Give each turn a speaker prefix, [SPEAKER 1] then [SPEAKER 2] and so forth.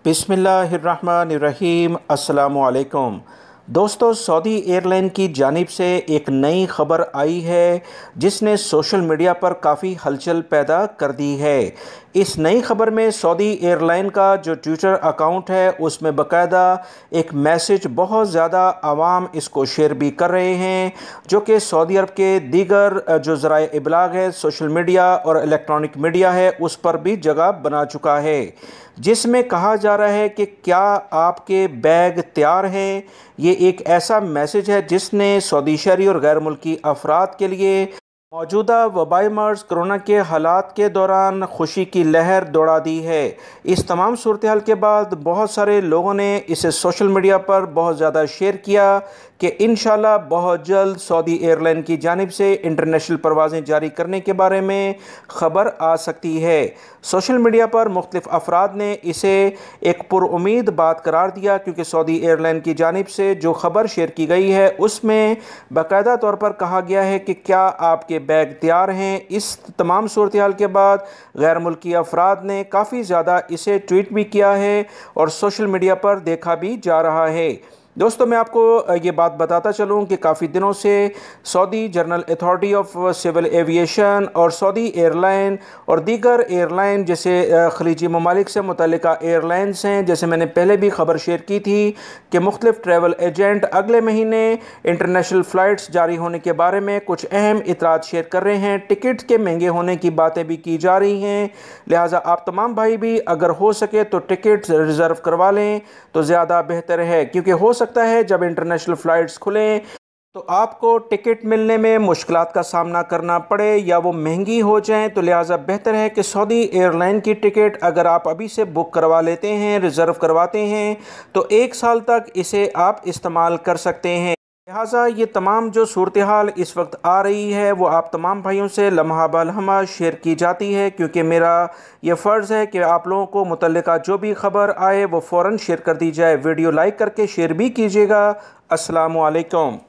[SPEAKER 1] बिस्मिल्लाहिर्रहमानिर्रहीम। अस्सलामुअलैकुम दोस्तों, सऊदी एयरलाइन की जानिब से एक नई खबर आई है जिसने सोशल मीडिया पर काफ़ी हलचल पैदा कर दी है। इस नई खबर में सऊदी एयरलाइन का जो ट्विटर अकाउंट है उसमें बाकायदा एक मैसेज बहुत ज़्यादा आवाम इसको शेयर भी कर रहे हैं, जो कि सऊदी अरब के दीगर जो ज़राए इबलाग है, सोशल मीडिया और इलेक्ट्रॉनिक मीडिया है, उस पर भी जगह बना चुका है, जिसमें कहा जा रहा है कि क्या आपके बैग तैयार हैं। ये एक ऐसा मैसेज है जिसने सऊदी शहरी और गैर मुल्की अफराद के लिए मौजूदा वबाई मर्ज़ कोरोना के हालात के दौरान खुशी की लहर दौड़ा दी है। इस तमाम सूरत हाल के बाद बहुत सारे लोगों ने इसे सोशल मीडिया पर बहुत ज़्यादा शेयर किया कि इंशाल्लाह बहुत जल्द सऊदी एयरलाइन की जानिब से इंटरनेशनल परवाज़ें जारी करने के बारे में ख़बर आ सकती है। सोशल मीडिया पर मुख्तलिफ़ अफराद ने इसे एक पुरउम्मीद बात करार दिया, क्योंकि सऊदी एयरलाइन की जानिब से जो ख़बर शेयर की गई है उसमें बाकायदा तौर पर कहा गया है कि क्या आपके बैग तैयार हैं। इस तमाम सूरत हाल के बाद गैर मुल्की अफराद ने काफ़ी ज़्यादा इसे ट्वीट भी किया है और सोशल मीडिया पर देखा भी जा रहा है। दोस्तों, मैं आपको ये बात बताता चलूँ कि काफ़ी दिनों से Saudi General Authority of Civil Aviation और सऊदी एयरलाइन और दीगर एयरलाइन जैसे खलीजी ममालिक से मुतल्लिका एयरलाइंस हैं, जैसे मैंने पहले भी ख़बर शेयर की थी कि मुख्तलिफ़ ट्रैवल एजेंट अगले महीने इंटरनेशनल फ़्लाइट्स जारी होने के बारे में कुछ अहम इतलात शेयर कर रहे हैं। टिकट के महंगे होने की बातें भी की जा रही हैं, लिहाजा आप तमाम भाई भी अगर हो सके तो टिकट रिज़र्व करवा लें तो ज़्यादा बेहतर है, क्योंकि हो सकता है जब इंटरनेशनल फ़्लाइट्स खुलें तो आपको टिकट मिलने में मुश्किलात का सामना करना पड़े या वो महंगी हो जाएं। तो लिहाजा बेहतर है कि सऊदी एयरलाइन की टिकट अगर आप अभी से बुक करवा लेते हैं, रिज़र्व करवाते हैं, तो 1 साल तक इसे आप इस्तेमाल कर सकते हैं। लिहाजा ये तमाम जो सूरत हाल इस वक्त आ रही है वो आप तमाम भाइयों से लम्हा बलम्हा शेयर की जाती है, क्योंकि मेरा ये फ़र्ज़ है कि आप लोगों को मुतल्लिका जो भी ख़बर आए वो फ़ौरन शेयर कर दी जाए। वीडियो लाइक करके शेयर भी कीजिएगा। अस्सलामु अलैकुम।